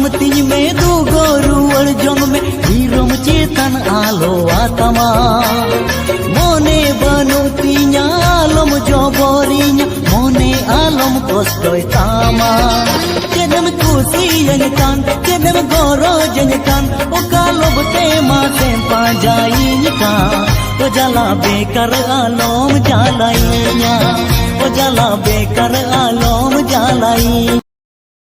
आलम तीन में दो गोरुअर जोंग में हीरोम चेतन आलो आत्मा मोने बनु तीना आलम जोबोरिnya मोने आलम कष्टोय तामा चेदम खुशी जनिकान चेदम गोरो जनिकान ओका लोबते मासें पाजाइनिका ओ जला बेकर आलम जालाइnya ओ जला बेकर आलम जालाई